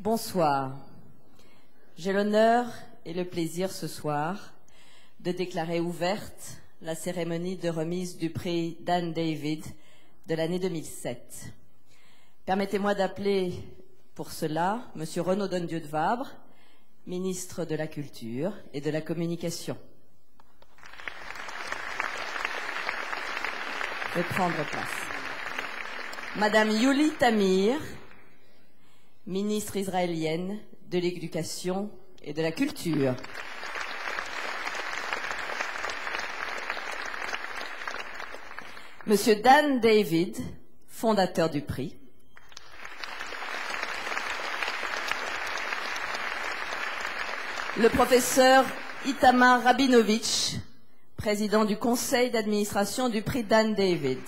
Bonsoir. J'ai l'honneur et le plaisir ce soir de déclarer ouverte la cérémonie de remise du prix Dan David de l'année 2007. Permettez-moi d'appeler pour cela M. Renaud Dondieu de Vabre, ministre de la Culture et de la Communication. Je vais prendre place. Madame Yuli Tamir, ministre israélienne de l'Éducation et de la Culture. Monsieur Dan David, fondateur du prix. Le professeur Itamar Rabinovitch, président du conseil d'administration du prix Dan David.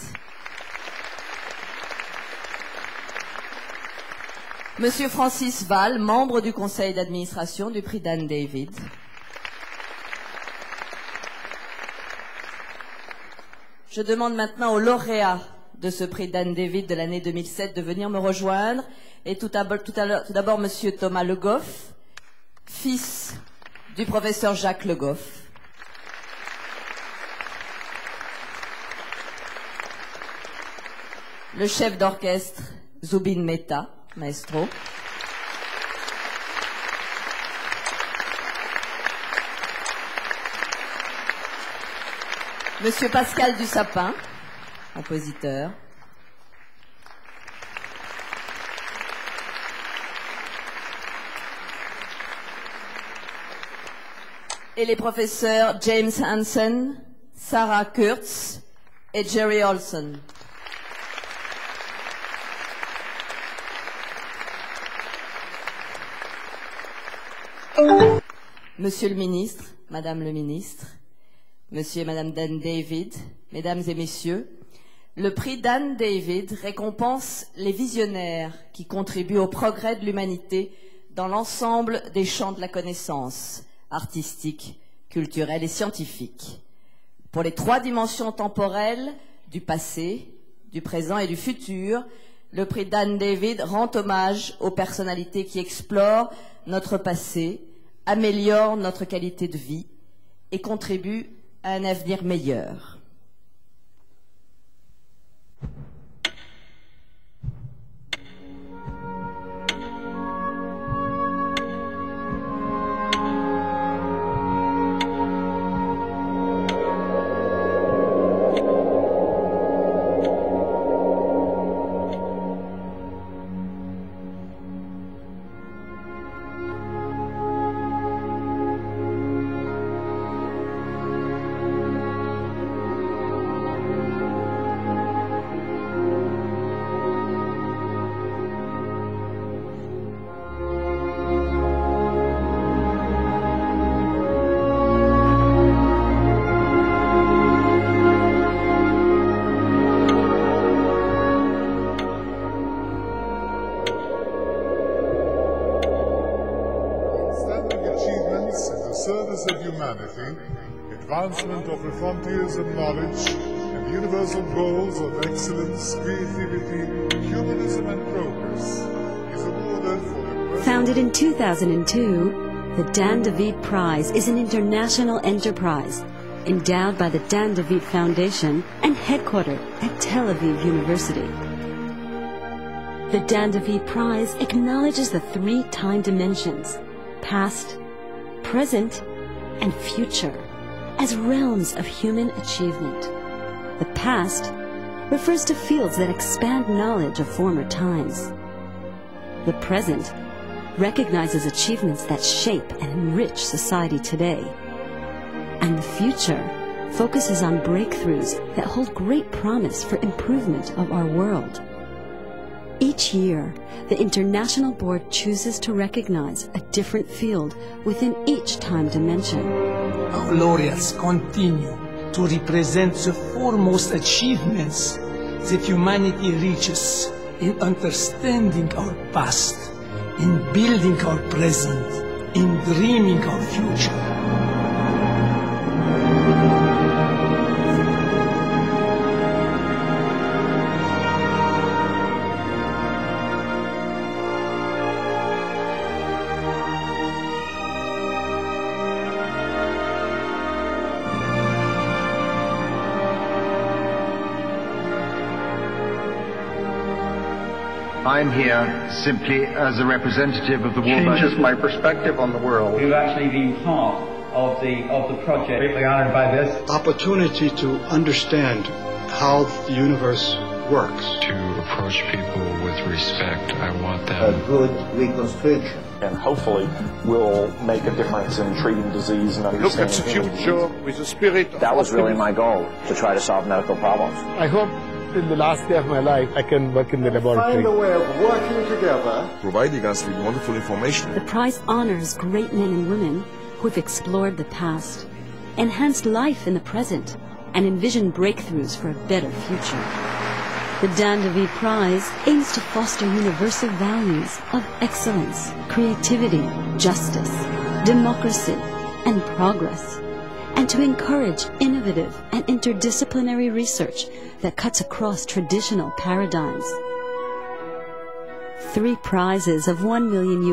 Monsieur Francis Val, membre du conseil d'administration du prix Dan David. Je demande maintenant aux lauréats de ce prix Dan David de l'année 2007 de venir me rejoindre. Et tout d'abord, Monsieur Thomas Le Goff, fils du professeur Jacques Le Goff. Le chef d'orchestre Zubin Mehta, maestro. Monsieur Pascal Dussapin, compositeur. Et les professeurs James Hansen, Sarah Kurtz et Jerry Olson. Monsieur le ministre, Madame le ministre, Monsieur et Madame Dan David, Mesdames et Messieurs, le prix Dan David récompense les visionnaires qui contribuent au progrès de l'humanité dans l'ensemble des champs de la connaissance, artistique, culturelle et scientifique. Pour les 3 dimensions temporelles, du passé, du présent et du futur, le prix Dan David rend hommage aux personnalités qui explorent notre passé, améliorent notre qualité de vie et contribuent à un avenir meilleur. Advancement of the frontiers of knowledge and universal goals of excellence, creativity, humanism and progress is awarded for the... Founded in 2002, the Dan David Prize is an international enterprise endowed by the Dan David Foundation and headquartered at Tel Aviv University. The Dan David Prize acknowledges the 3 time dimensions, past, present, and future, as realms of human achievement. The past refers to fields that expand knowledge of former times. The present recognizes achievements that shape and enrich society today. And the future focuses on breakthroughs that hold great promise for improvement of our world. Each year, the International Board chooses to recognize a different field within each time dimension. Our laureates continue to represent the foremost achievements that humanity reaches in understanding our past, in building our present, in dreaming our future. I'm here simply as a representative of the world. Changes my perspective on the world. Who've actually been part of the project. Greatly honored by this opportunity to understand how the universe works. To approach people with respect. I want them. A good reconstruction. And hopefully will make a difference in treating disease and understanding. Look at the future with a spirit of That was really my goal, to try to solve medical problems. I hope in the last day of my life I can work in the laboratory. Find a way of working together. Providing us with wonderful information. The prize honors great men and women who have explored the past, enhanced life in the present, and envisioned breakthroughs for a better future. The Dan DeVito Prize aims to foster universal values of excellence, creativity, justice, democracy, and progress, and to encourage innovative and interdisciplinary research that cuts across traditional paradigms. 3 prizes of $1 million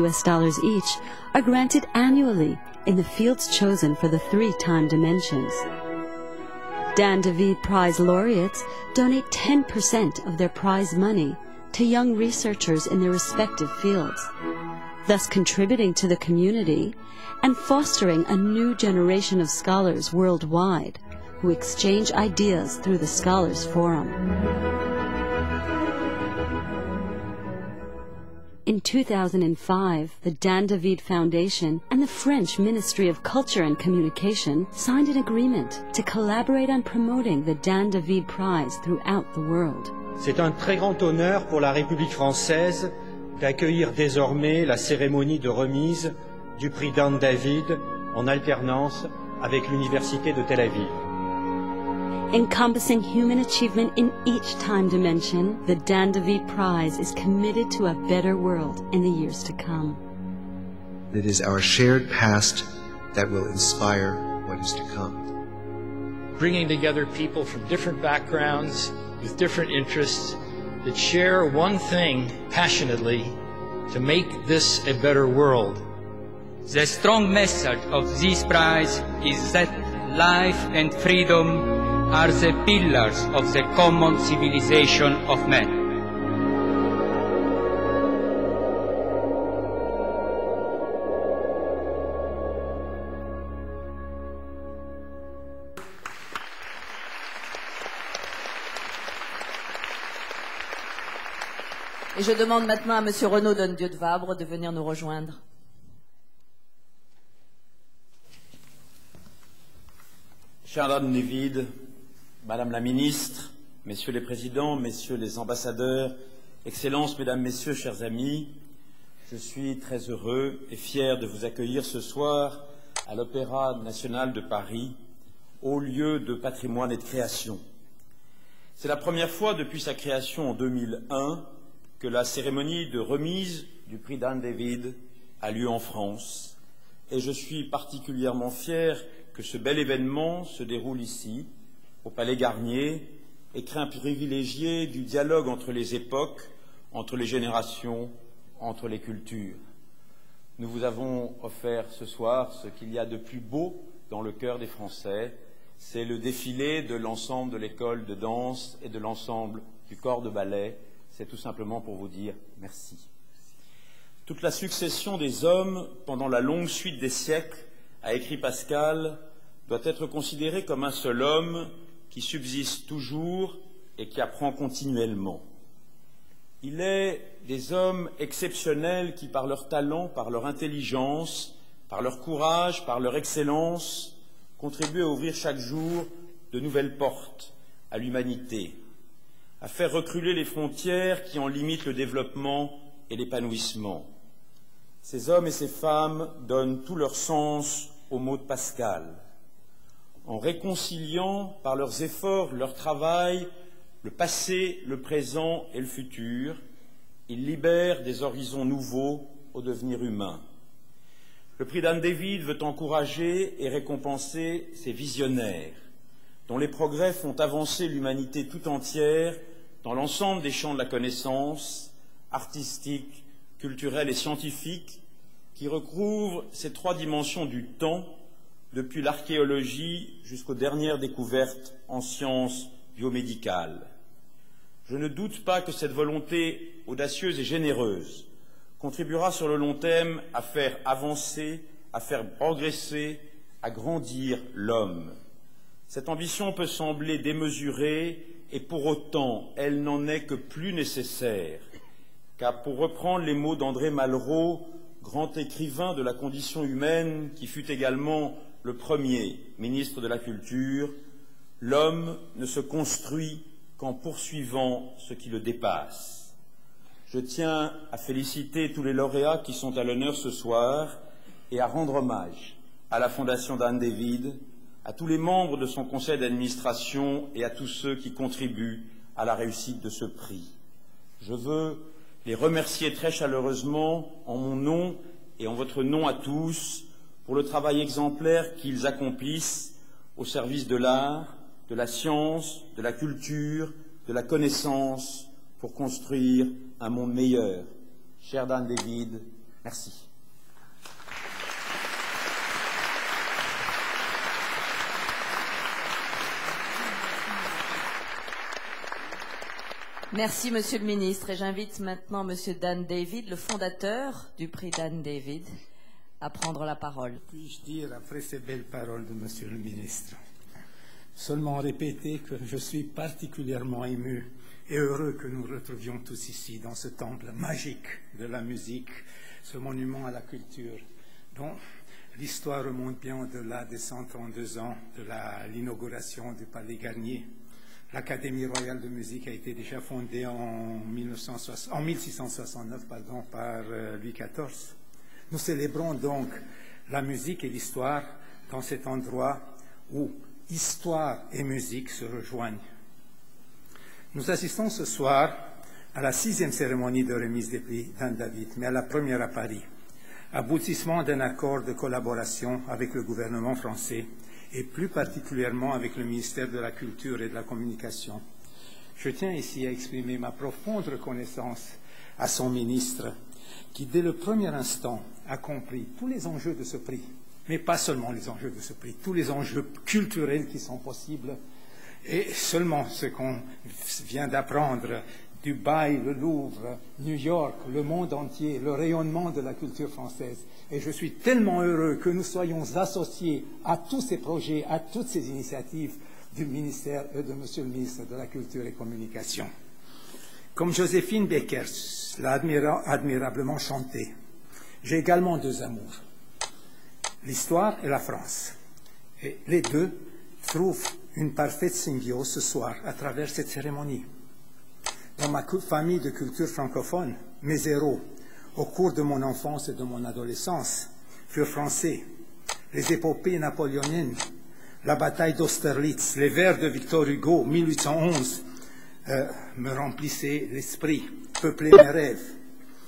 each are granted annually in the fields chosen for the 3 time dimensions. Dan DeVito Prize laureates donate 10% of their prize money to young researchers in their respective fields, thus contributing to the community and fostering a new generation of scholars worldwide who exchange ideas through the Scholars Forum. In 2005, the Dan DeVito Foundation and the French Ministry of Culture and Communication signed an agreement to collaborate on promoting the Dan DeVito Prize throughout the world. C'est un très grand honneur pour la République française d'accueillir désormais la cérémonie de remise du prix Dan David en alternance avec l'Université de Tel Aviv. Encompassing human achievement in each time dimension, the Dan DeVito Prize is committed to a better world in the years to come. It is our shared past that will inspire what is to come. Bringing together people from different backgrounds, with different interests, that share one thing passionately, to make this a better world. The strong message of this prize is that life and freedom are the pillars of the common civilization of men. Et je demande maintenant à Monsieur Renaud Donnedieu de Vabre de venir nous rejoindre. Cher Dan David, Madame la Ministre, Messieurs les Présidents, Messieurs les Ambassadeurs, Excellences, Mesdames, Messieurs, chers amis, je suis très heureux et fier de vous accueillir ce soir à l'Opéra national de Paris, haut lieu de patrimoine et de création. C'est la première fois depuis sa création en 2001 que la cérémonie de remise du prix Dan David a lieu en France, et je suis particulièrement fier que ce bel événement se déroule ici, au Palais Garnier, écrin privilégié du dialogue entre les époques, entre les générations, entre les cultures. Nous vous avons offert ce soir ce qu'il y a de plus beau dans le cœur des Français, c'est le défilé de l'ensemble de l'école de danse et de l'ensemble du corps de ballet. C'est tout simplement pour vous dire merci. Toute la succession des hommes pendant la longue suite des siècles, a écrit Pascal, doit être considérée comme un seul homme qui subsiste toujours et qui apprend continuellement. Il est des hommes exceptionnels qui, par leur talent, par leur intelligence, par leur courage, par leur excellence, contribuent à ouvrir chaque jour de nouvelles portes à l'humanité, à faire reculer les frontières qui en limitent le développement et l'épanouissement. Ces hommes et ces femmes donnent tout leur sens aux mots de Pascal, en réconciliant par leurs efforts, leur travail, le passé, le présent et le futur, ils libèrent des horizons nouveaux au devenir humain. Le prix Dan David veut encourager et récompenser ces visionnaires, dont les progrès font avancer l'humanité tout entière dans l'ensemble des champs de la connaissance, artistique, culturelle et scientifique, qui recouvrent ces 3 dimensions du temps, depuis l'archéologie jusqu'aux dernières découvertes en sciences biomédicales. Je ne doute pas que cette volonté audacieuse et généreuse contribuera sur le long terme à faire avancer, à faire progresser, à grandir l'homme. Cette ambition peut sembler démesurée et pour autant, elle n'en est que plus nécessaire, car pour reprendre les mots d'André Malraux, grand écrivain de la condition humaine, qui fut également le premier ministre de la Culture, l'homme ne se construit qu'en poursuivant ce qui le dépasse. Je tiens à féliciter tous les lauréats qui sont à l'honneur ce soir et à rendre hommage à la Fondation Dan David, à tous les membres de son conseil d'administration et à tous ceux qui contribuent à la réussite de ce prix. Je veux les remercier très chaleureusement en mon nom et en votre nom à tous pour le travail exemplaire qu'ils accomplissent au service de l'art, de la science, de la culture, de la connaissance pour construire un monde meilleur. Cher Dan David, merci. Merci, Monsieur le Ministre. Et j'invite maintenant Monsieur Dan David, le fondateur du prix Dan David, à prendre la parole. Puis-je dire, après ces belles paroles de Monsieur le Ministre, seulement répéter que je suis particulièrement ému et heureux que nous retrouvions tous ici, dans ce temple magique de la musique, ce monument à la culture, dont l'histoire remonte bien au-delà des 132 ans de l'inauguration du Palais Garnier. L'Académie royale de musique a été déjà fondée en 1669 par Louis XIV. Nous célébrons donc la musique et l'histoire dans cet endroit où histoire et musique se rejoignent. Nous assistons ce soir à la 6e cérémonie de remise des prix Dan David, mais à la première à Paris, aboutissement d'un accord de collaboration avec le gouvernement français et plus particulièrement avec le ministère de la Culture et de la Communication. Je tiens ici à exprimer ma profonde reconnaissance à son ministre, qui dès le premier instant a compris tous les enjeux de ce prix, mais pas seulement les enjeux de ce prix, tous les enjeux culturels qui sont possibles, et seulement ce qu'on vient d'apprendre, Dubaï, le Louvre, New York, le monde entier, le rayonnement de la culture française. Et je suis tellement heureux que nous soyons associés à tous ces projets, à toutes ces initiatives du ministère et de Monsieur le ministre de la Culture et Communication. Comme Joséphine Baker l'a admirablement chanté, j'ai également deux amours, l'histoire et la France. Et les deux trouvent une parfaite symbiose ce soir à travers cette cérémonie. Dans ma famille de culture francophone, mes héros, au cours de mon enfance et de mon adolescence, furent français. Les épopées napoléoniennes, la bataille d'Austerlitz, les vers de Victor Hugo, 1811, me remplissaient l'esprit, peuplaient mes rêves.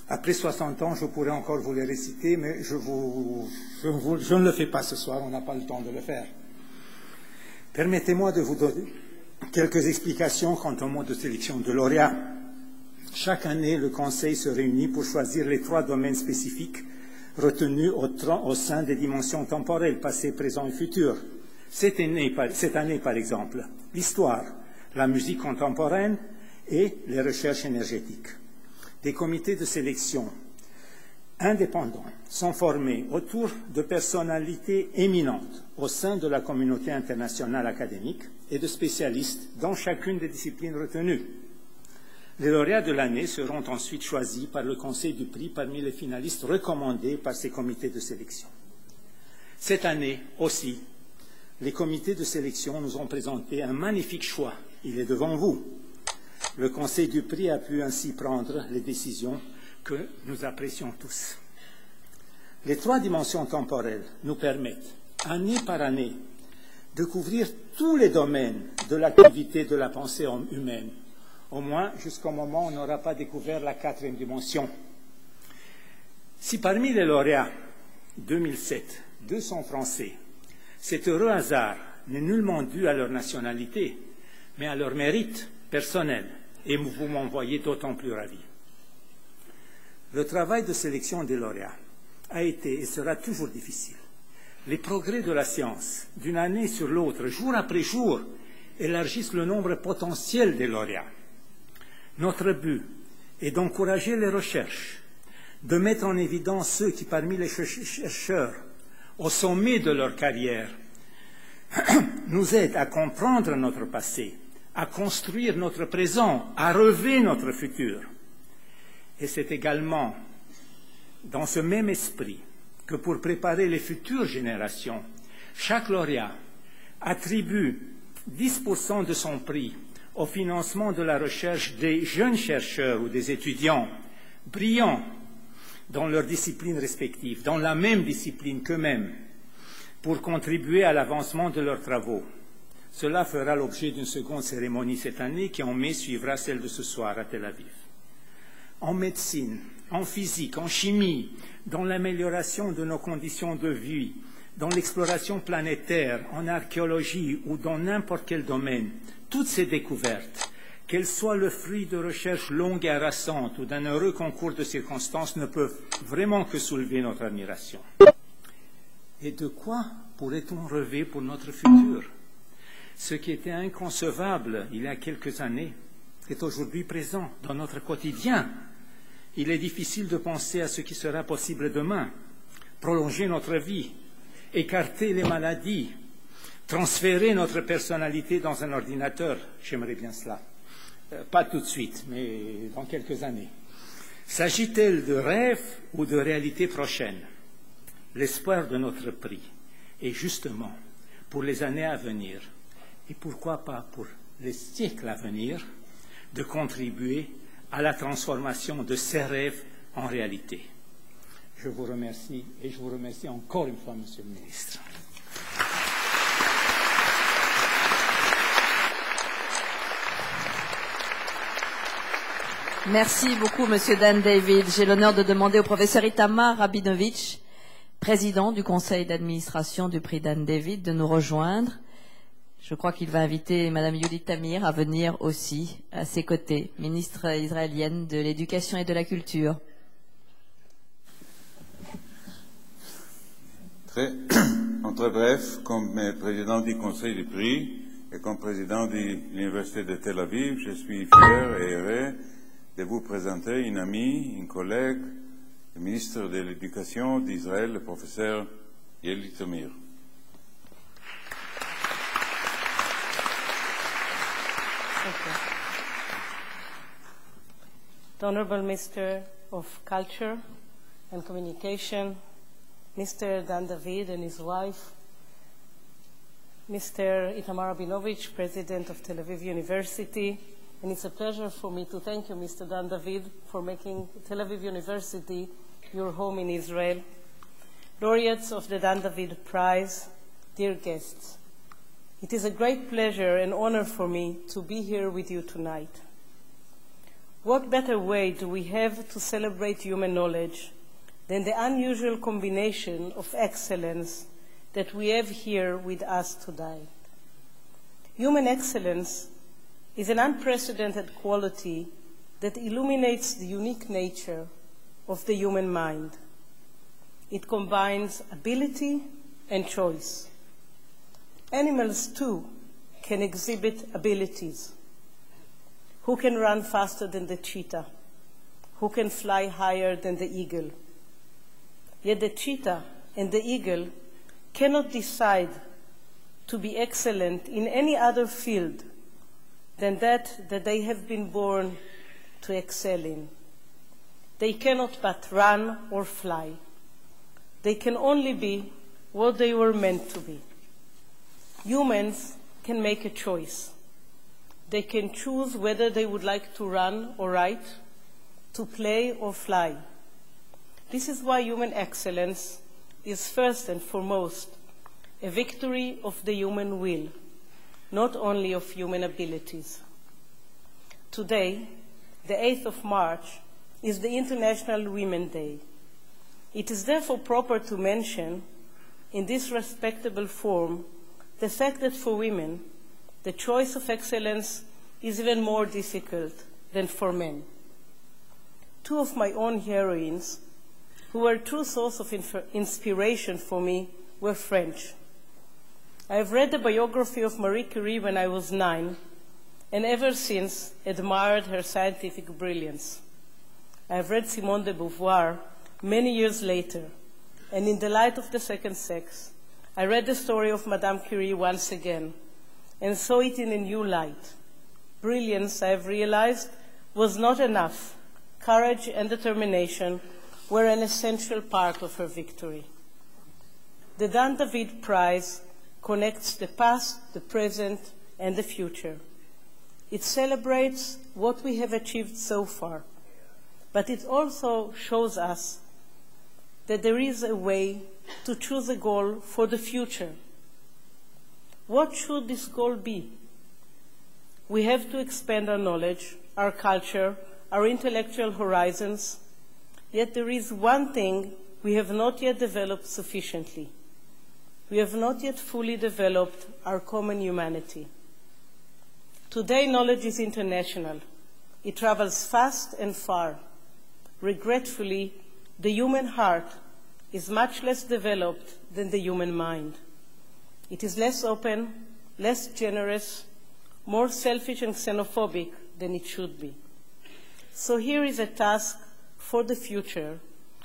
Après 60 ans, je pourrais encore vous les réciter, mais je ne le fais pas ce soir, on n'a pas le temps de le faire. Permettez-moi de vous donner quelques explications quant au mode de sélection de lauréats. Chaque année, le Conseil se réunit pour choisir les 3 domaines spécifiques retenus au sein des dimensions temporelles, passé, présent et futur. Cette année, par exemple, l'histoire, la musique contemporaine et les recherches énergétiques. Des comités de sélection indépendants sont formés autour de personnalités éminentes au sein de la communauté internationale académique et de spécialistes dans chacune des disciplines retenues. Les lauréats de l'année seront ensuite choisis par le Conseil du prix parmi les finalistes recommandés par ces comités de sélection. Cette année aussi, les comités de sélection nous ont présenté un magnifique choix. Il est devant vous. Le Conseil du prix a pu ainsi prendre les décisions que nous apprécions tous. Les 3 dimensions temporelles nous permettent, année par année, de couvrir tous les domaines de l'activité de la pensée humaine, au moins jusqu'au moment où on n'aura pas découvert la 4e dimension. Si parmi les lauréats 2007, 2 sont français, cet heureux hasard n'est nullement dû à leur nationalité, mais à leur mérite personnel, et vous m'en voyez d'autant plus ravi. Le travail de sélection des lauréats a été et sera toujours difficile. Les progrès de la science, d'une année sur l'autre, jour après jour, élargissent le nombre potentiel des lauréats. Notre but est d'encourager les recherches, de mettre en évidence ceux qui, parmi les chercheurs, au sommet de leur carrière, nous aident à comprendre notre passé, à construire notre présent, à rêver notre futur. Et c'est également dans ce même esprit que pour préparer les futures générations, chaque lauréat attribue 10% de son prix au financement de la recherche des jeunes chercheurs ou des étudiants brillants dans leurs disciplines respectives, dans la même discipline qu'eux-mêmes, pour contribuer à l'avancement de leurs travaux. Cela fera l'objet d'une seconde cérémonie cette année qui en mai suivra celle de ce soir à Tel Aviv. En médecine, en physique, en chimie, dans l'amélioration de nos conditions de vie, dans l'exploration planétaire, en archéologie ou dans n'importe quel domaine, toutes ces découvertes, qu'elles soient le fruit de recherches longues et harassantes ou d'un heureux concours de circonstances, ne peuvent vraiment que soulever notre admiration. Et de quoi pourrait-on rêver pour notre futur? Ce qui était inconcevable il y a quelques années est aujourd'hui présent dans notre quotidien. Il est difficile de penser à ce qui sera possible demain. Prolonger notre vie, écarter les maladies, transférer notre personnalité dans un ordinateur. J'aimerais bien cela. Pas tout de suite, mais dans quelques années. S'agit-il de rêve ou de réalité prochaine? L'espoir de notre prix est justement pour les années à venir, et pourquoi pas pour les siècles à venir, de contribuer à la transformation de ces rêves en réalité. Je vous remercie et je vous remercie encore une fois, Monsieur le Ministre. Merci beaucoup, Monsieur Dan David. J'ai l'honneur de demander au professeur Itamar Rabinovitch, président du conseil d'administration du prix Dan David, de nous rejoindre. Je crois qu'il va inviter Madame Yuli Tamir à venir aussi à ses côtés, ministre israélienne de l'Éducation et de la Culture. En très bref, comme président du conseil du prix et comme président de l'Université de Tel Aviv, je suis fier et heureux de vous présenter une amie, une collègue, le ministre de l'Éducation d'Israël, le professeur Yuli Tamir. The Honorable Minister of Culture and Communication, Mr. Dan David and his wife, Mr. Itamar Rabinovitch, President of Tel Aviv University, and it's a pleasure for me to thank you, Mr. Dan David, for making Tel Aviv University your home in Israel. Laureates of the Dan David Prize, dear guests, it is a great pleasure and honor for me to be here with you tonight. What better way do we have to celebrate human knowledge than the unusual combination of excellence that we have here with us today? Human excellence is an unprecedented quality that illuminates the unique nature of the human mind. It combines ability and choice. Animals, too, can exhibit abilities. Who can run faster than the cheetah? Who can fly higher than the eagle? Yet the cheetah and the eagle cannot decide to be excellent in any other field than that they have been born to excel in. They cannot but run or fly. They can only be what they were meant to be. Humans can make a choice. They can choose whether they would like to run or write, to play or fly. This is why human excellence is first and foremost a victory of the human will, not only of human abilities. Today, the 8th of March, is the International Women's Day. It is therefore proper to mention, in this respectable forum, the fact that for women, the choice of excellence is even more difficult than for men. Two of my own heroines, who were a true source of inspiration for me, were French. I have read the biography of Marie Curie when I was 9, and ever since admired her scientific brilliance. I have read Simone de Beauvoir many years later, and in the light of the second sex, I read the story of Madame Curie once again, and saw it in a new light. Brilliance, I have realized, was not enough. Courage and determination were an essential part of her victory. The Dan David Prize connects the past, the present, and the future. It celebrates what we have achieved so far, but it also shows us that there is a way to choose a goal for the future. What should this goal be? We have to expand our knowledge, our culture, our intellectual horizons, yet there is one thing we have not yet developed sufficiently. We have not yet fully developed our common humanity. Today, knowledge is international. It travels fast and far. Regretfully, the human heart is much less developed than the human mind. It is less open, less generous, more selfish and xenophobic than it should be. So here is a task for the future,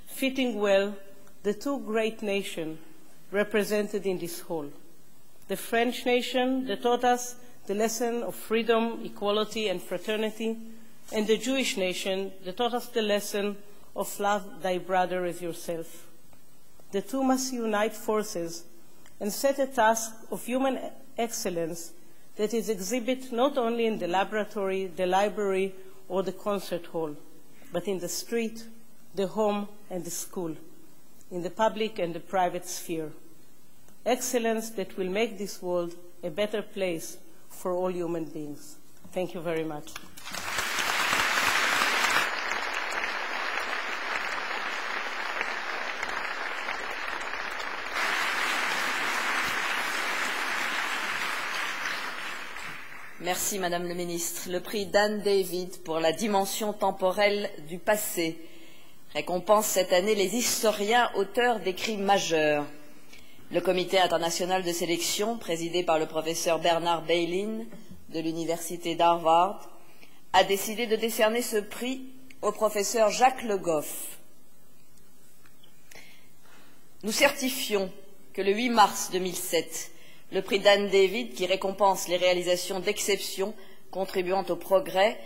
fitting well the two great nations represented in this hall. The French nation that taught us the lesson of freedom, equality, and fraternity, and the Jewish nation that taught us the lesson of love thy brother as yourself. The two must unite forces and set a task of human excellence that is exhibited not only in the laboratory, the library, or the concert hall, but in the street, the home, and the school, in the public and the private sphere. Excellence that will make this world a better place for all human beings. Thank you very much. Merci, Madame le Ministre. Le prix Dan David pour la dimension temporelle du passé récompense cette année les historiens auteurs d'écrits majeurs. Le Comité international de sélection, présidé par le professeur Bernard Beilin de l'Université d'Harvard, a décidé de décerner ce prix au professeur Jacques Le Goff. Nous certifions que le 8 mars 2007, le prix Dan David, qui récompense les réalisations d'exception contribuant au progrès,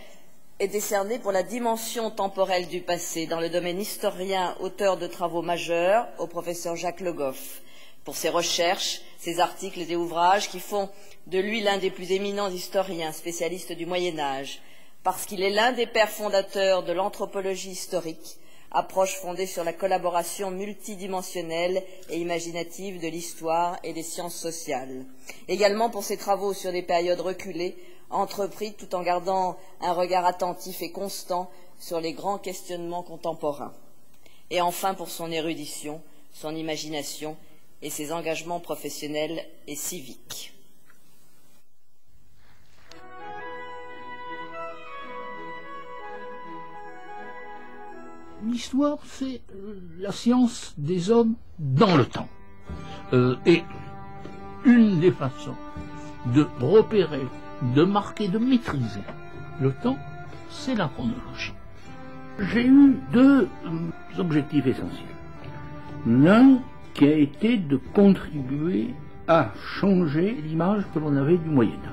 est décerné pour la dimension temporelle du passé dans le domaine historien, auteur de travaux majeurs, au professeur Jacques Le Goff, pour ses recherches, ses articles et ouvrages qui font de lui l'un des plus éminents historiens spécialistes du Moyen-Âge, parce qu'il est l'un des pères fondateurs de l'anthropologie historique, approche fondée sur la collaboration multidimensionnelle et imaginative de l'histoire et des sciences sociales. Également pour ses travaux sur des périodes reculées, entrepris tout en gardant un regard attentif et constant sur les grands questionnements contemporains. Et enfin pour son érudition, son imagination et ses engagements professionnels et civiques. L'histoire, c'est la science des hommes dans le temps. Et une des façons de repérer, de marquer, de maîtriser le temps, c'est la chronologie. J'ai eu deux objectifs essentiels. L'un qui a été de contribuer à changer l'image que l'on avait du Moyen-Âge.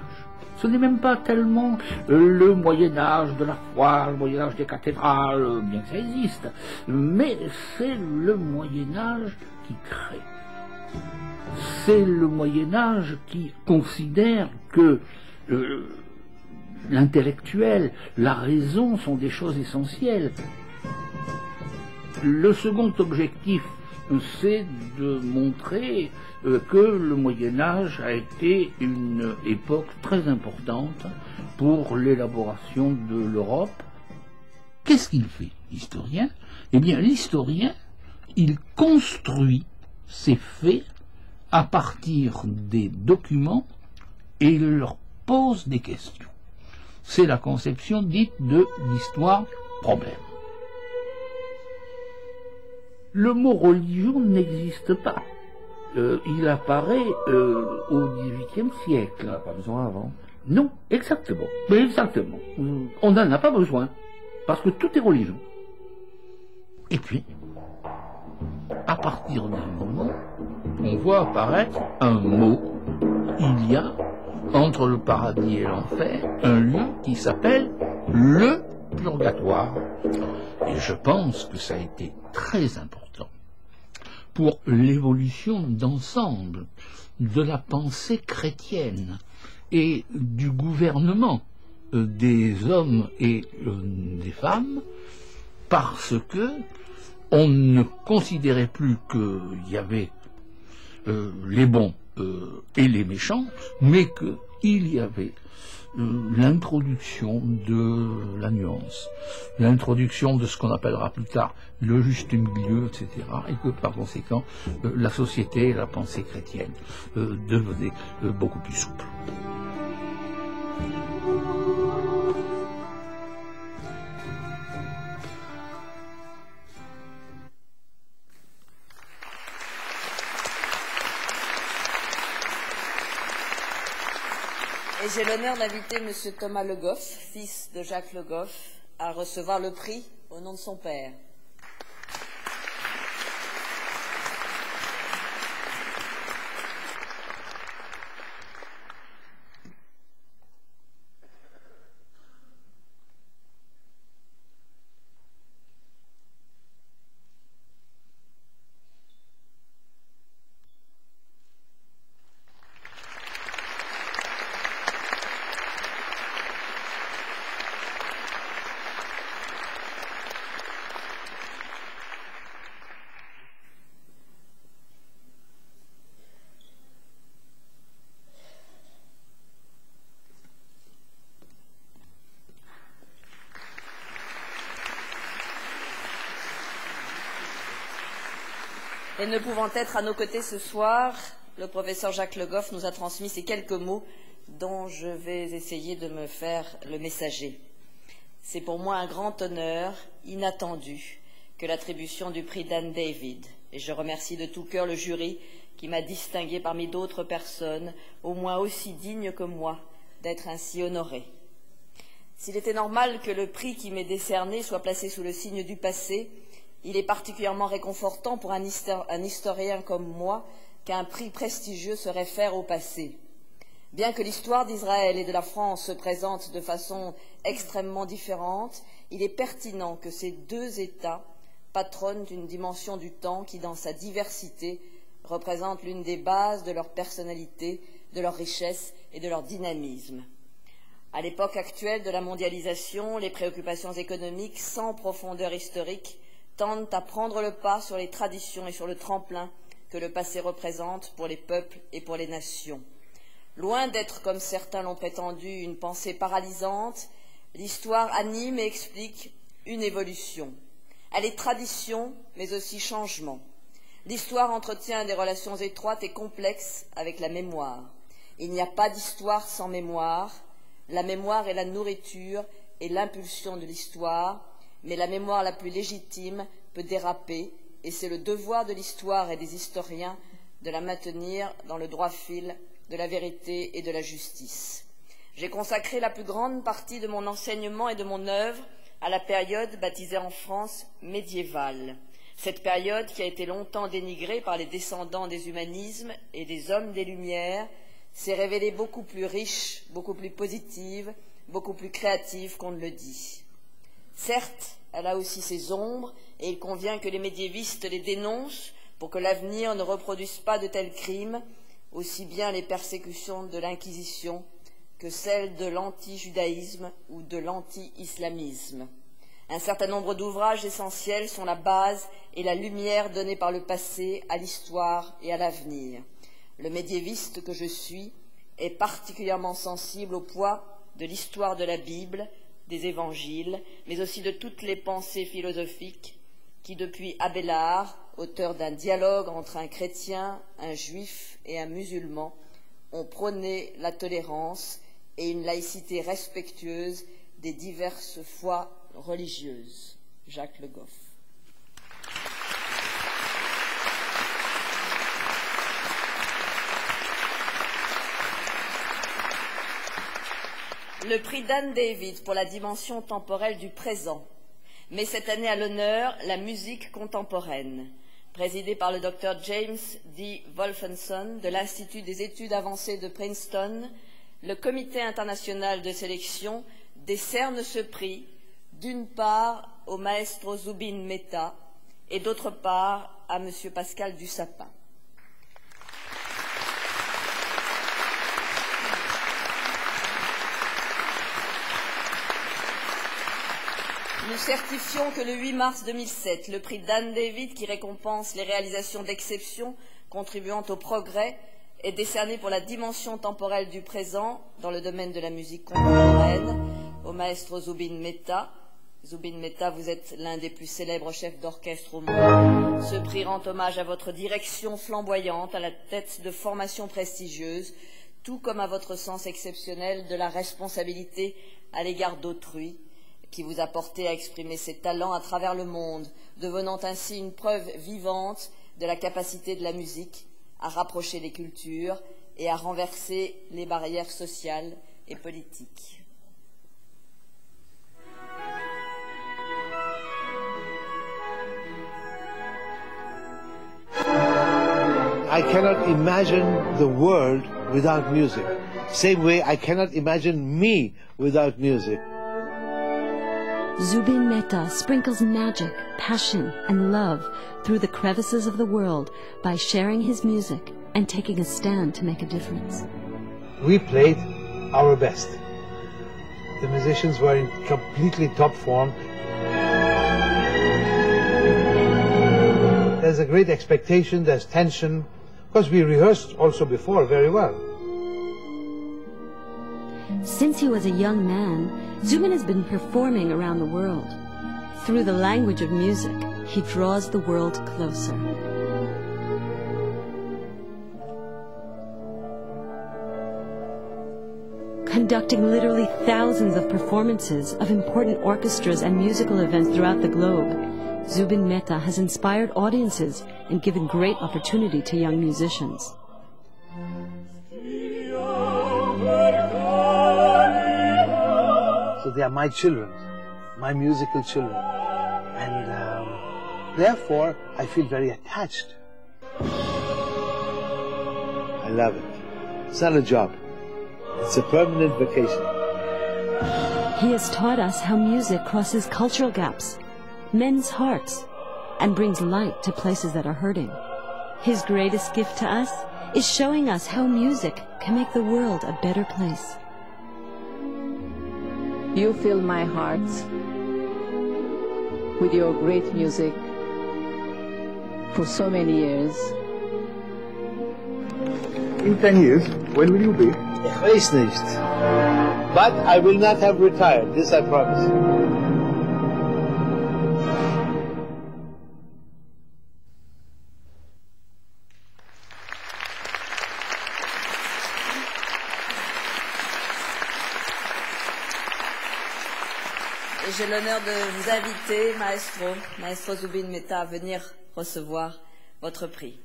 Ce n'est même pas tellement le Moyen-Âge de la foi, le Moyen-Âge des cathédrales, bien que ça existe, mais c'est le Moyen-Âge qui crée. C'est le Moyen-Âge qui considère que l'intellectuel, la raison sont des choses essentielles. Le second objectif, c'est de montrer que le Moyen-Âge a été une époque très importante pour l'élaboration de l'Europe. Qu'est-ce qu'il fait, l'historien? Eh bien, l'historien, il construit ses faits à partir des documents et il leur pose des questions. C'est la conception dite de l'histoire-problème. Le mot religion n'existe pas. Il apparaît au XVIIIe siècle. Pas besoin avant. Non, exactement. Mais exactement. On n'en a pas besoin, parce que tout est religion. Et puis, à partir d'un moment, on voit apparaître un mot. Il y a, entre le paradis et l'enfer, un lieu qui s'appelle le purgatoire. Et je pense que ça a été très important pour l'évolution d'ensemble de la pensée chrétienne et du gouvernement des hommes et des femmes, parce que on ne considérait plus qu'il y avait les bons et les méchants, mais qu'il y avait l'introduction de la nuance, l'introduction de ce qu'on appellera plus tard le juste milieu, etc., et que par conséquent la société et la pensée chrétienne devenaient beaucoup plus souples. Et j'ai l'honneur d'inviter M. Thomas Le Goff, fils de Jacques Le Goff, à recevoir le prix au nom de son père. Et ne pouvant être à nos côtés ce soir, le professeur Jacques Le Goff nous a transmis ces quelques mots dont je vais essayer de me faire le messager. C'est pour moi un grand honneur, inattendu, que l'attribution du prix Dan David. Et je remercie de tout cœur le jury qui m'a distingué parmi d'autres personnes, au moins aussi dignes que moi, d'être ainsi honorée. S'il était normal que le prix qui m'est décerné soit placé sous le signe du passé, il est particulièrement réconfortant pour un historien comme moi qu'un prix prestigieux se réfère au passé. Bien que l'histoire d'Israël et de la France se présente de façon extrêmement différente, il est pertinent que ces deux États patronnent une dimension du temps qui, dans sa diversité, représente l'une des bases de leur personnalité, de leur richesse et de leur dynamisme. À l'époque actuelle de la mondialisation, les préoccupations économiques sans profondeur historique tendent à prendre le pas sur les traditions et sur le tremplin que le passé représente pour les peuples et pour les nations. Loin d'être, comme certains l'ont prétendu, une pensée paralysante, l'histoire anime et explique une évolution. Elle est tradition, mais aussi changement. L'histoire entretient des relations étroites et complexes avec la mémoire. Il n'y a pas d'histoire sans mémoire. La mémoire est la nourriture et l'impulsion de l'histoire, mais la mémoire la plus légitime peut déraper, et c'est le devoir de l'histoire et des historiens de la maintenir dans le droit fil de la vérité et de la justice. J'ai consacré la plus grande partie de mon enseignement et de mon œuvre à la période baptisée en France médiévale. Cette période qui a été longtemps dénigrée par les descendants des humanismes et des hommes des Lumières s'est révélée beaucoup plus riche, beaucoup plus positive, beaucoup plus créative qu'on ne le dit. Certes, elle a aussi ses ombres, et il convient que les médiévistes les dénoncent pour que l'avenir ne reproduise pas de tels crimes, aussi bien les persécutions de l'Inquisition que celles de l'anti-judaïsme ou de l'anti-islamisme. Un certain nombre d'ouvrages essentiels sont la base et la lumière donnée par le passé à l'histoire et à l'avenir. Le médiéviste que je suis est particulièrement sensible au poids de l'histoire de la Bible, des évangiles, mais aussi de toutes les pensées philosophiques qui, depuis Abélard, auteur d'un dialogue entre un chrétien, un juif et un musulman, ont prôné la tolérance et une laïcité respectueuse des diverses foi religieuses. Jacques Le Goff. Le prix Dan David pour la dimension temporelle du présent met cette année à l'honneur la musique contemporaine. Présidé par le Dr James D. Wolfenson de l'Institut des études avancées de Princeton, le Comité international de sélection décerne ce prix d'une part au maestro Zubin Mehta et d'autre part à M. Pascal Dussapin. Nous certifions que le 8 mars 2007, le prix Dan David, qui récompense les réalisations d'exception contribuant au progrès, est décerné pour la dimension temporelle du présent dans le domaine de la musique contemporaine au maestro Zubin Mehta. Zubin Mehta, vous êtes l'un des plus célèbres chefs d'orchestre au monde. Ce prix rend hommage à votre direction flamboyante, à la tête de formations prestigieuses, tout comme à votre sens exceptionnel de la responsabilité à l'égard d'autrui, qui vous a porté à exprimer ses talents à travers le monde, devenant ainsi une preuve vivante de la capacité de la musique à rapprocher les cultures et à renverser les barrières sociales et politiques. I cannot imagine the world without music. Same way I cannot imagine me without music. Zubin Mehta sprinkles magic, passion, and love through the crevices of the world by sharing his music and taking a stand to make a difference. We played our best. The musicians were in completely top form. There's a great expectation, there's tension, because we rehearsed also before very well. Since he was a young man, Zubin has been performing around the world. Through the language of music, he draws the world closer. Conducting literally thousands of performances of important orchestras and musical events throughout the globe, Zubin Mehta has inspired audiences and given great opportunity to young musicians. So they are my children, my musical children. And therefore, I feel very attached. I love it. It's not a job. It's a permanent vacation. He has taught us how music crosses cultural gaps, men's hearts, and brings light to places that are hurting. His greatest gift to us is showing us how music can make the world a better place. You fill my heart with your great music for so many years. In 10 years, when will you be? Ich weiß nicht. But I will not have retired, this I promise. Et j'ai l'honneur de vous inviter, Maestro Zubin Mehta, à venir recevoir votre prix.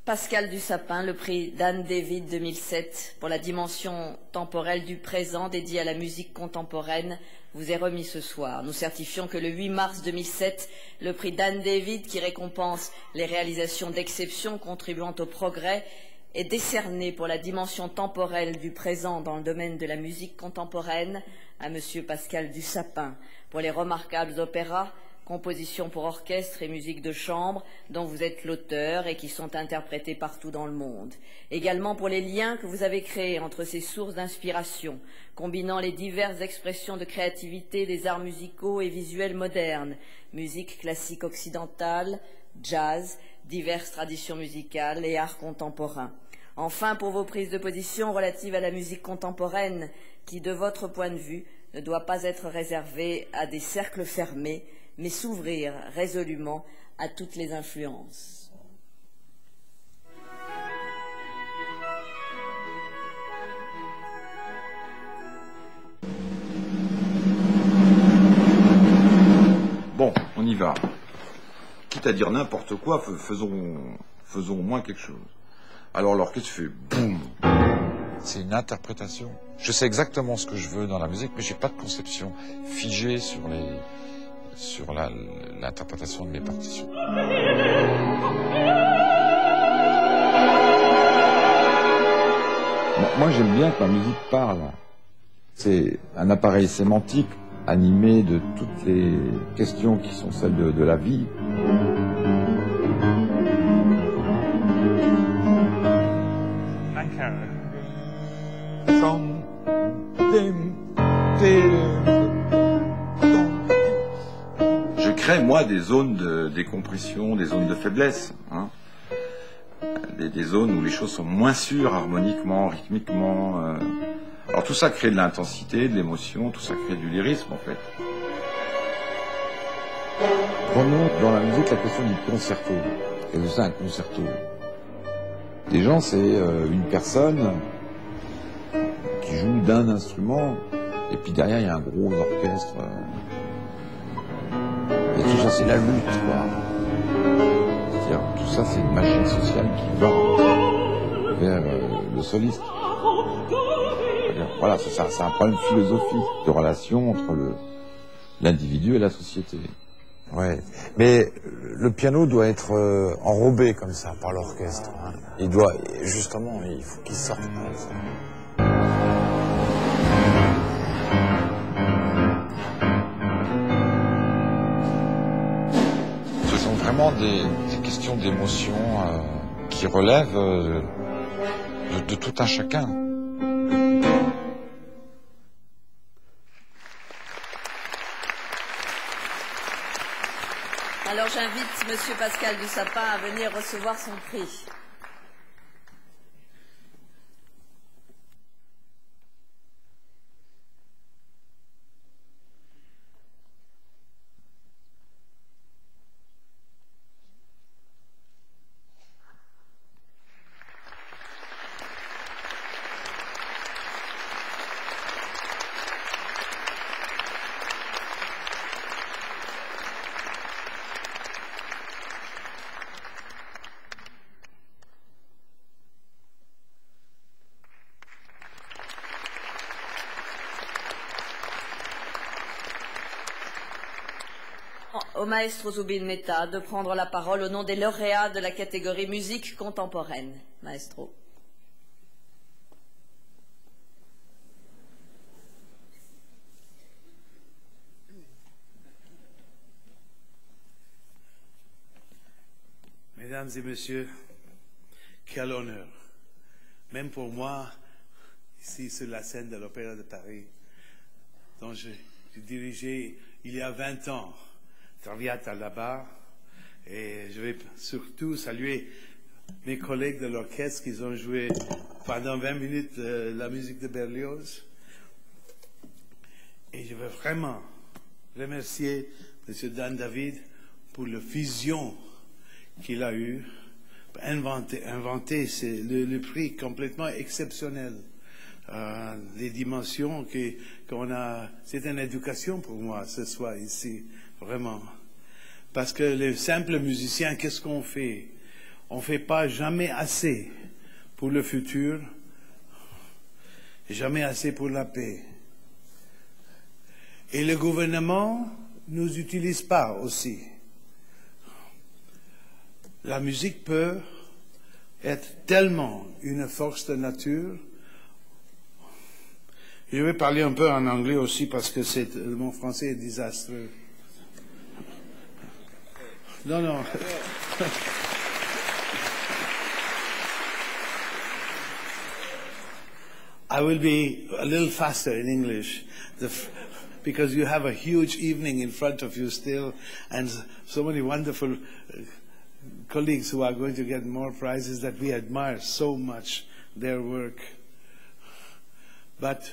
Pascal Dussapin, le prix Dan David 2007 pour la dimension temporelle du présent dédié à la musique contemporaine vous est remis ce soir. Nous certifions que le 8 mars 2007, le prix Dan David, qui récompense les réalisations d'exception contribuant au progrès, est décerné pour la dimension temporelle du présent dans le domaine de la musique contemporaine à M. Pascal Dussapin pour les remarquables opéras compositions pour orchestre et musique de chambre dont vous êtes l'auteur et qui sont interprétées partout dans le monde. Également pour les liens que vous avez créés entre ces sources d'inspiration, combinant les diverses expressions de créativité des arts musicaux et visuels modernes, musique classique occidentale, jazz, diverses traditions musicales et arts contemporains. Enfin, pour vos prises de position relatives à la musique contemporaine, qui, de votre point de vue, ne doit pas être réservée à des cercles fermés, mais s'ouvrir résolument à toutes les influences. Bon, on y va. Quitte à dire n'importe quoi, faisons au moins quelque chose. Alors l'orchestre fait boum. C'est une interprétation. Je sais exactement ce que je veux dans la musique, mais j'ai pas de conception figée sur l'interprétation de mes partitions. Moi, j'aime bien que la musique parle. C'est un appareil sémantique animé de toutes les questions qui sont celles de la vie. Je crée, moi, des zones de décompression, des zones de faiblesse. Hein. Des zones où les choses sont moins sûres harmoniquement, rythmiquement. Alors tout ça crée de l'intensité, de l'émotion, tout ça crée du lyrisme, en fait. Prenons dans la musique la question du concerto. Qu'est-ce que c'est un concerto? Des gens, c'est une personne qui joue d'un instrument, et puis derrière, il y a un gros orchestre. Et tout ça, c'est la lutte, quoi. C'est-à-dire, tout ça, c'est une machine sociale qui va vers le soliste. Voilà, c'est un problème philosophique de relation entre l'individu et la société. Ouais, mais le piano doit être enrobé comme ça par l'orchestre. Hein. Il faut qu'il sorte. Ce sont vraiment des questions d'émotion qui relèvent de tout un chacun. Alors j'invite Monsieur Pascal Dussapin à venir recevoir son prix. Au maestro Zubin Mehta de prendre la parole au nom des lauréats de la catégorie musique contemporaine. Maestro. Mesdames et messieurs, quel honneur. Même pour moi, ici sur la scène de l'Opéra de Paris, dont j'ai dirigé il y a 20 ans, Traviata là-bas, et je vais surtout saluer mes collègues de l'orchestre qui ont joué pendant 20 minutes la musique de Berlioz. Et je veux vraiment remercier M. Dan David pour la vision qu'il a eue, inventer le prix complètement exceptionnel. Les dimensions qu'on a, c'est une éducation pour moi ce soir ici. Vraiment. Parce que les simples musiciens, qu'est-ce qu'on fait? On ne fait pas jamais assez pour le futur, jamais assez pour la paix. Et le gouvernement ne nous utilise pas aussi. La musique peut être tellement une force de nature. Je vais parler un peu en anglais aussi parce que mon français est désastreux. No, no. I will be a little faster in English because you have a huge evening in front of you still and so many wonderful colleagues who are going to get more prizes that we admire so much their work. But,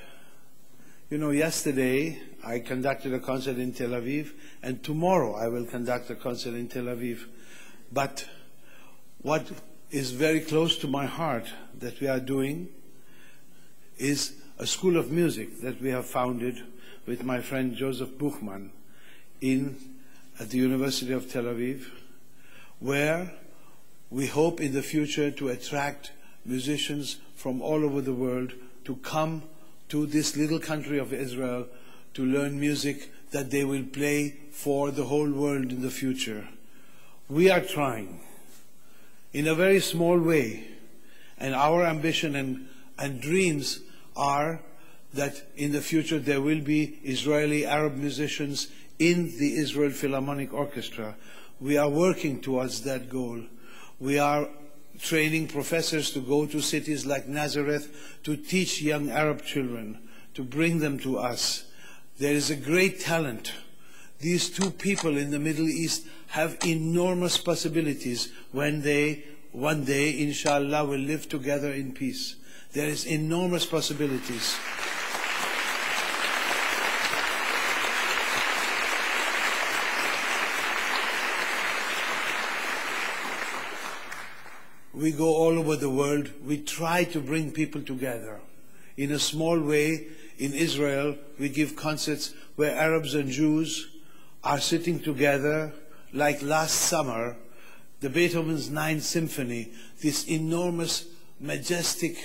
you know, yesterday I conducted a concert in Tel Aviv, and tomorrow I will conduct a concert in Tel Aviv. But what is very close to my heart that we are doing is a school of music that we have founded with my friend Joseph Buchmann at the University of Tel Aviv, where we hope in the future to attract musicians from all over the world to come to this little country of Israel to learn music that they will play for the whole world in the future. We are trying in a very small way, and our ambition and dreams are that in the future there will be Israeli Arab musicians in the Israel Philharmonic Orchestra. We are working towards that goal. We are training professors to go to cities like Nazareth to teach young Arab children, to bring them to us. There is a great talent. These two people in the Middle East have enormous possibilities when they, one day, inshallah, will live together in peace. There is enormous possibilities. We go all over the world. We try to bring people together. In a small way, in Israel, we give concerts where Arabs and Jews are sitting together, like last summer, the Beethoven's Ninth Symphony, this enormous, majestic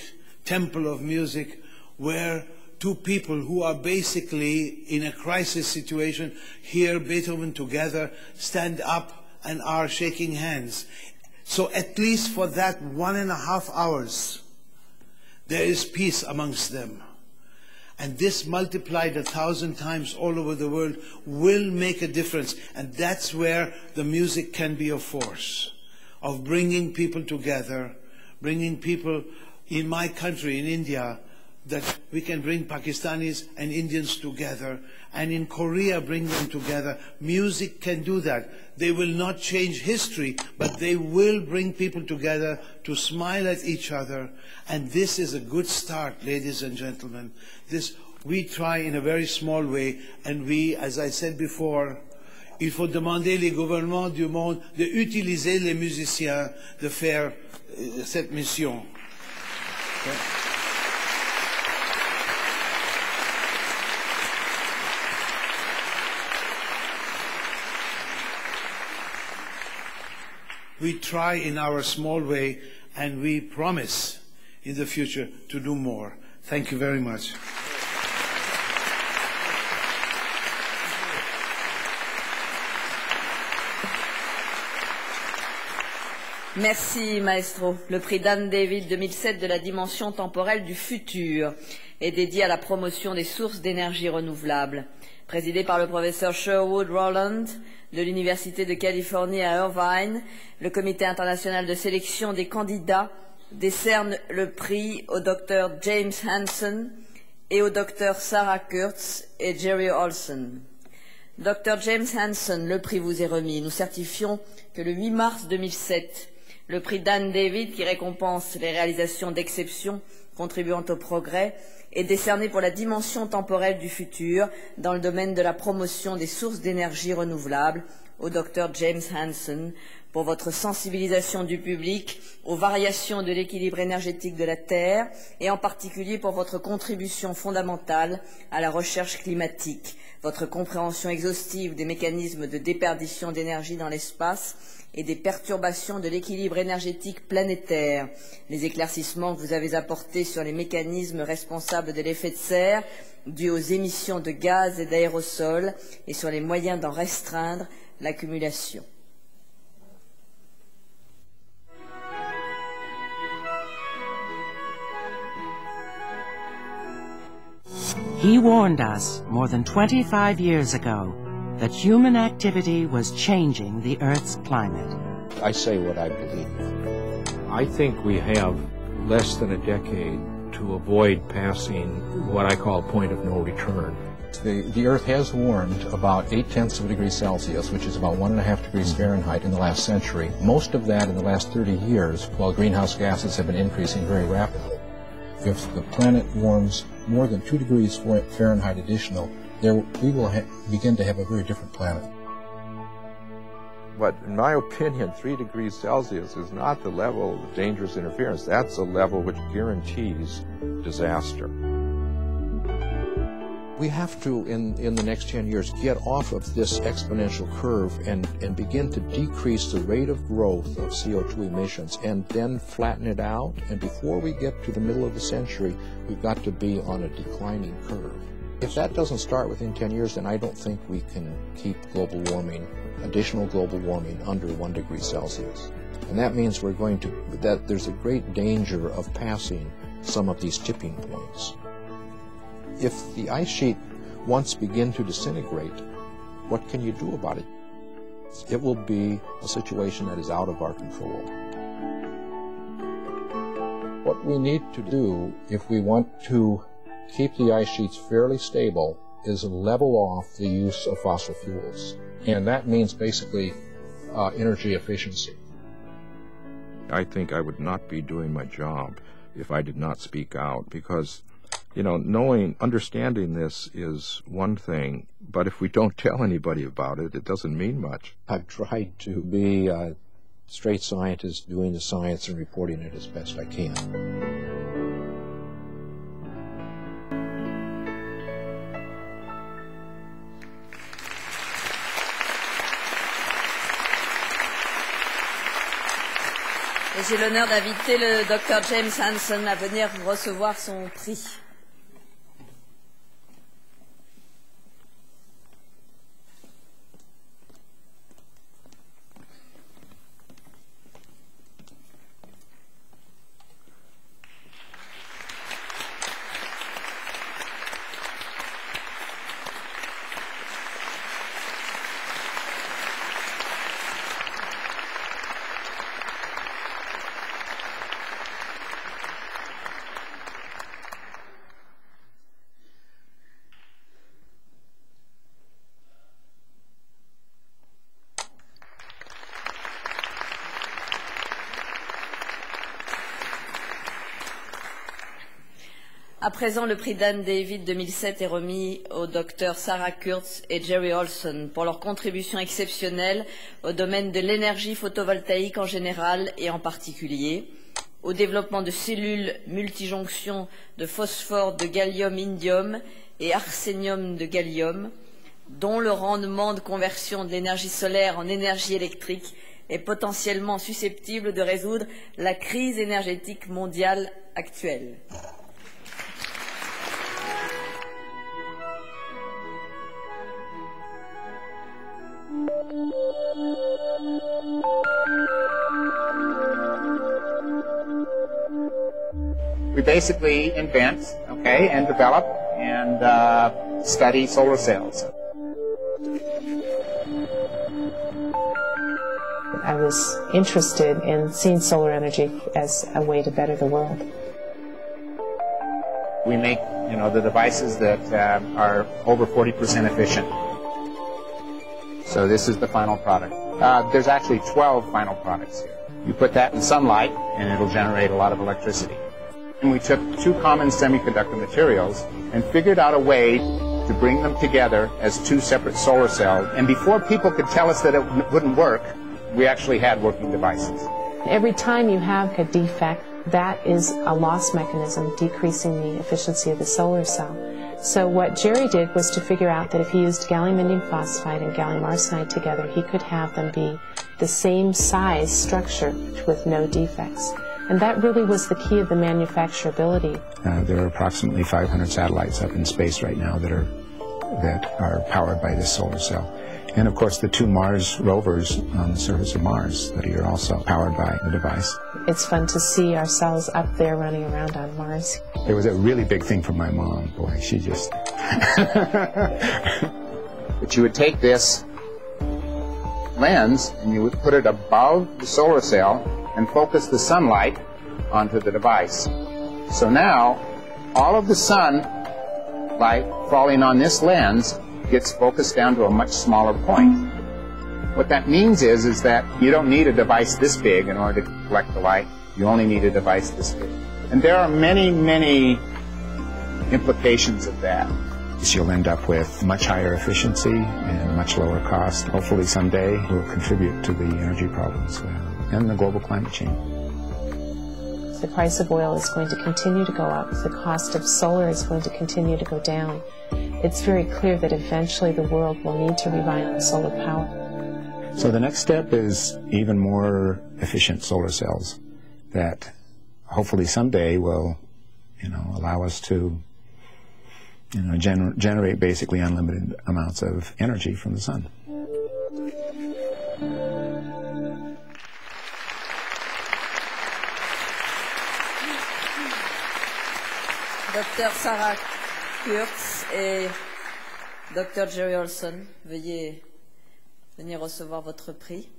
temple of music where two people who are basically in a crisis situation hear Beethoven together, stand up and are shaking hands. So at least for that 1.5 hours, there is peace amongst them. And this multiplied 1,000 times all over the world will make a difference. And that's where the music can be a force of bringing people together, bringing people in my country, in India, that we can bring Pakistanis and Indians together, and in Korea bring them together. Music can do that. They will not change history, but they will bring people together to smile at each other. And this is a good start, ladies and gentlemen. This we try in a very small way, and we, as I said before, il faut demander les gouvernements du monde d'utiliser les musiciens de faire cette mission. Okay. We try in our small way, and we promise in the future to do more. Thank you very much. Merci, Maestro. Le prix Dan David 2007 de la dimension temporelle du futur est dédié à la promotion des sources d'énergie renouvelables. Présidé par le professeur Sherwood Rowland de l'Université de Californie à Irvine, le Comité international de sélection des candidats décerne le prix au Dr James Hansen et au Dr Sarah Kurtz et Jerry Olson. Dr James Hansen, le prix vous est remis. Nous certifions que le 8 mars 2007, le prix Dan David, qui récompense les réalisations d'exception contribuant au progrès, est décerné pour la dimension temporelle du futur dans le domaine de la promotion des sources d'énergie renouvelables au Dr James Hansen pour votre sensibilisation du public aux variations de l'équilibre énergétique de la Terre et en particulier pour votre contribution fondamentale à la recherche climatique, votre compréhension exhaustive des mécanismes de déperdition d'énergie dans l'espace et des perturbations de l'équilibre énergétique planétaire, les éclaircissements que vous avez apportés sur les mécanismes responsables de l'effet de serre dus aux émissions de gaz et d'aérosols et sur les moyens d'en restreindre l'accumulation. He warned us more than 25 years ago that human activity was changing the Earth's climate. I say what I believe. I think we have less than a decade to avoid passing what I call point of no return. The Earth has warmed about 0.8 degrees Celsius, which is about 1.5 degrees Fahrenheit in the last century. Most of that in the last 30 years, while greenhouse gases have been increasing very rapidly. If the planet warms more than 2 degrees Fahrenheit additional, we will begin to have a very different planet. But in my opinion, 3 degrees Celsius is not the level of dangerous interference. That's a level which guarantees disaster. We have to, in the next 10 years, get off of this exponential curve and begin to decrease the rate of growth of CO2 emissions and then flatten it out. And before we get to the middle of the century, we've got to be on a declining curve. If that doesn't start within 10 years, then I don't think we can keep global warming, additional global warming, under 1 degree Celsius. And that means that there's a great danger of passing some of these tipping points. If the ice sheet once begin to disintegrate, what can you do about it? It will be a situation that is out of our control. What we need to do if we want to keep the ice sheets fairly stable is level off the use of fossil fuels. And that means basically energy efficiency. I think I would not be doing my job if I did not speak out, because understanding this is one thing, but if we don't tell anybody about it, it doesn't mean much. I've tried to be a straight scientist doing the science and reporting it as best I can. Et j'ai l'honneur d'inviter le Dr James Hansen à venir recevoir son prix. À présent, le prix Dan David 2007 est remis aux docteurs Sarah Kurtz et Jerry Olson pour leur contribution exceptionnelle au domaine de l'énergie photovoltaïque en général et en particulier, au développement de cellules multijonctions de phosphore de gallium-indium et arsénium de gallium, dont le rendement de conversion de l'énergie solaire en énergie électrique est potentiellement susceptible de résoudre la crise énergétique mondiale actuelle. We basically invent, and develop and study solar cells. I was interested in seeing solar energy as a way to better the world. We make, the devices that are over 40% efficient. So this is the final product. There's actually 12 final products here. You put that in sunlight and it'll generate a lot of electricity. And we took two common semiconductor materials and figured out a way to bring them together as two separate solar cells. And before people could tell us that it wouldn't work, we actually had working devices. Every time you have a defect, that is a loss mechanism decreasing the efficiency of the solar cell. So what Jerry did was to figure out that if he used gallium indium phosphide and gallium arsenide together, he could have them be the same size structure with no defects. And that really was the key of the manufacturability. There are approximately 500 satellites up in space right now that are powered by this solar cell. And of course the two Mars rovers on the surface of Mars that are also powered by the device. It's fun to see our cells up there running around on Mars. It was a really big thing for my mom. Boy, she just... But you would take this lens and you would put it above the solar cell and focus the sunlight onto the device. So now, all of the sunlight falling on this lens gets focused down to a much smaller point. What that means is that you don't need a device this big in order to collect the light. You only need a device this big. And there are many, many implications of that. You'll end up with much higher efficiency and much lower cost. Hopefully someday will contribute to the energy problems and the global climate change. The price of oil is going to continue to go up. The cost of solar is going to continue to go down. It's very clear that eventually the world will need to rely on solar power. So the next step is even more efficient solar cells that hopefully someday will, allow us to, generate basically unlimited amounts of energy from the sun. Dr Sarah Kurtz et Dr Jerry Olson, veuillez venir recevoir votre prix.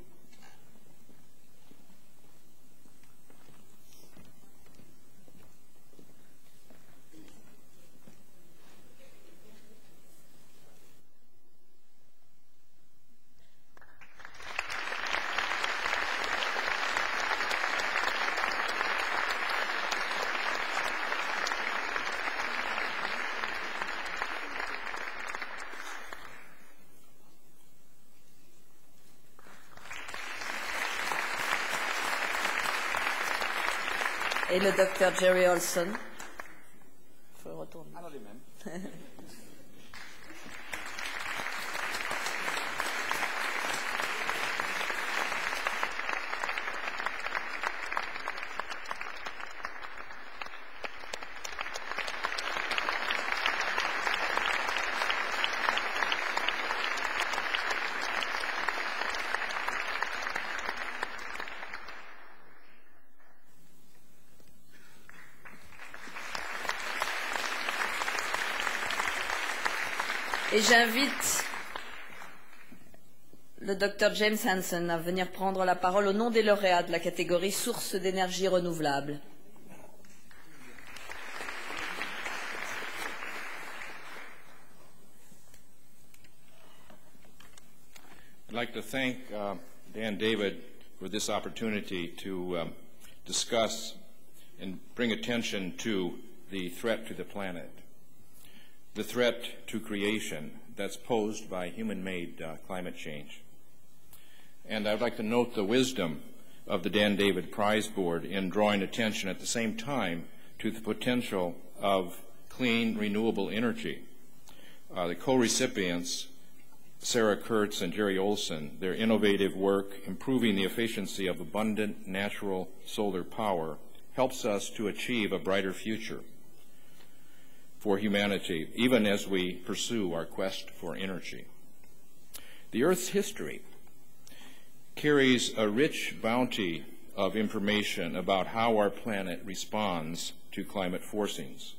Et le docteur Jerry Olson. Il faut le retourner. Alors les mêmes. Et j'invite le Dr James Hansen à venir prendre la parole au nom des lauréats de la catégorie sources d'énergie renouvelable. I'd like to thank Dan David for this opportunity to discuss and bring attention to the threat to the planet. The threat to creation that's posed by human-made climate change. And I'd like to note the wisdom of the Dan David Prize Board in drawing attention at the same time to the potential of clean, renewable energy. The co-recipients, Sarah Kurtz and Jerry Olson, their innovative work improving the efficiency of abundant natural solar power helps us to achieve a brighter future for humanity, even as we pursue our quest for energy. The Earth's history carries a rich bounty of information about how our planet responds to climate forcings.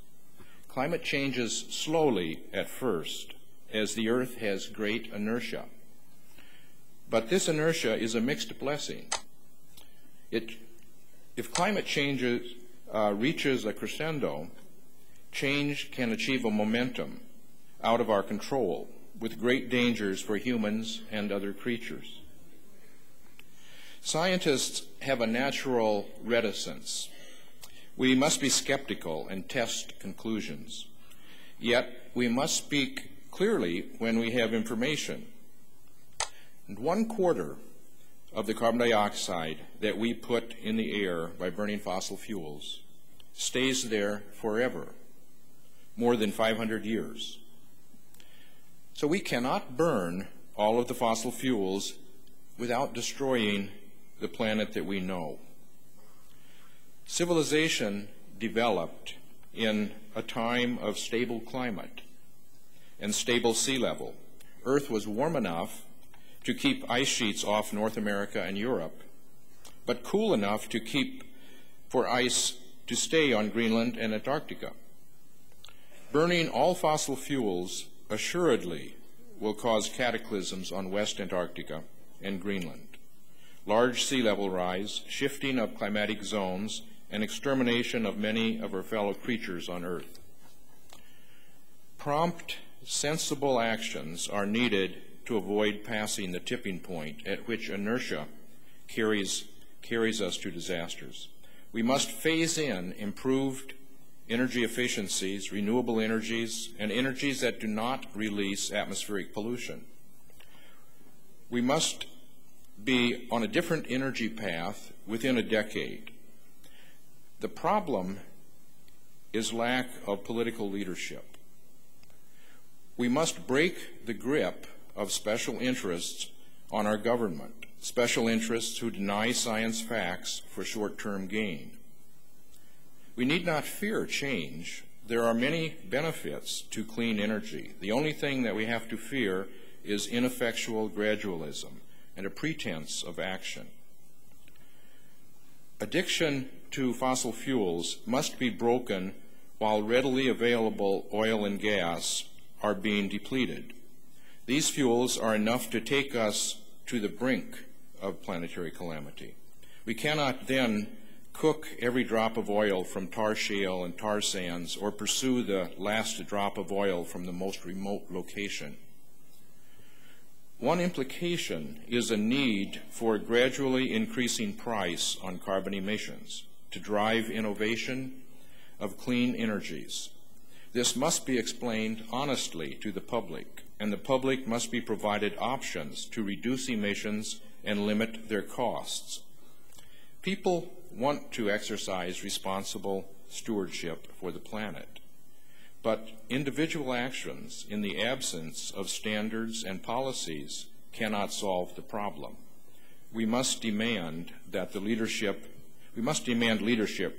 Climate changes slowly at first, as the Earth has great inertia. But this inertia is a mixed blessing. If climate change reaches a crescendo, change can achieve a momentum out of our control with great dangers for humans and other creatures. Scientists have a natural reticence. We must be skeptical and test conclusions. Yet we must speak clearly when we have information. And 1/4 of the carbon dioxide that we put in the air by burning fossil fuels stays there forever, more than 500 years. So we cannot burn all of the fossil fuels without destroying the planet that we know. Civilization developed in a time of stable climate and stable sea level. Earth was warm enough to keep ice sheets off North America and Europe, but cool enough to keep for ice to stay on Greenland and Antarctica. Burning all fossil fuels assuredly will cause cataclysms on West Antarctica and Greenland. Large sea level rise, shifting of climatic zones, and extermination of many of our fellow creatures on Earth. Prompt, sensible actions are needed to avoid passing the tipping point at which inertia carries us to disasters. We must phase in improved energy efficiencies, renewable energies, and energies that do not release atmospheric pollution. We must be on a different energy path within a decade. The problem is lack of political leadership. We must break the grip of special interests on our government, special interests who deny science facts for short-term gain. We need not fear change. There are many benefits to clean energy. The only thing that we have to fear is ineffectual gradualism and a pretense of action. Addiction to fossil fuels must be broken while readily available oil and gas are being depleted. These fuels are enough to take us to the brink of planetary calamity. We cannot then cook every drop of oil from tar shale and tar sands or pursue the last drop of oil from the most remote location. One implication is a need for a gradually increasing price on carbon emissions to drive innovation of clean energies. This must be explained honestly to the public, and the public must be provided options to reduce emissions and limit their costs. People want to exercise responsible stewardship for the planet, but individual actions in the absence of standards and policies cannot solve the problem. We must demand leadership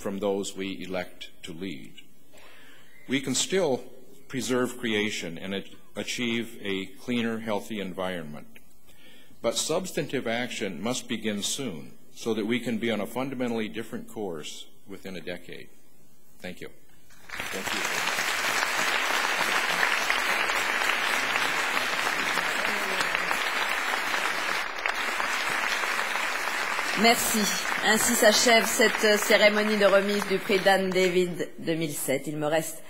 from those we elect to lead. We can still preserve creation and achieve a cleaner, healthy environment. But substantive action must begin soon so that we can be on a fundamentally different course within a decade. Thank you. Thank you. Merci. Ainsi s'achève cette cérémonie de remise du prix Dan David 2007. Il me reste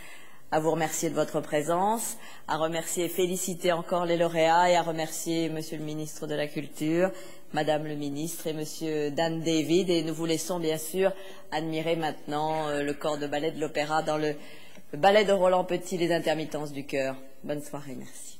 à vous remercier de votre présence, à remercier et féliciter encore les lauréats et à remercier Monsieur le ministre de la Culture, Madame le ministre et Monsieur Dan David. Et nous vous laissons bien sûr admirer maintenant le corps de ballet de l'opéra dans le ballet de Roland Petit, Les Intermittences du cœur. Bonne soirée, merci.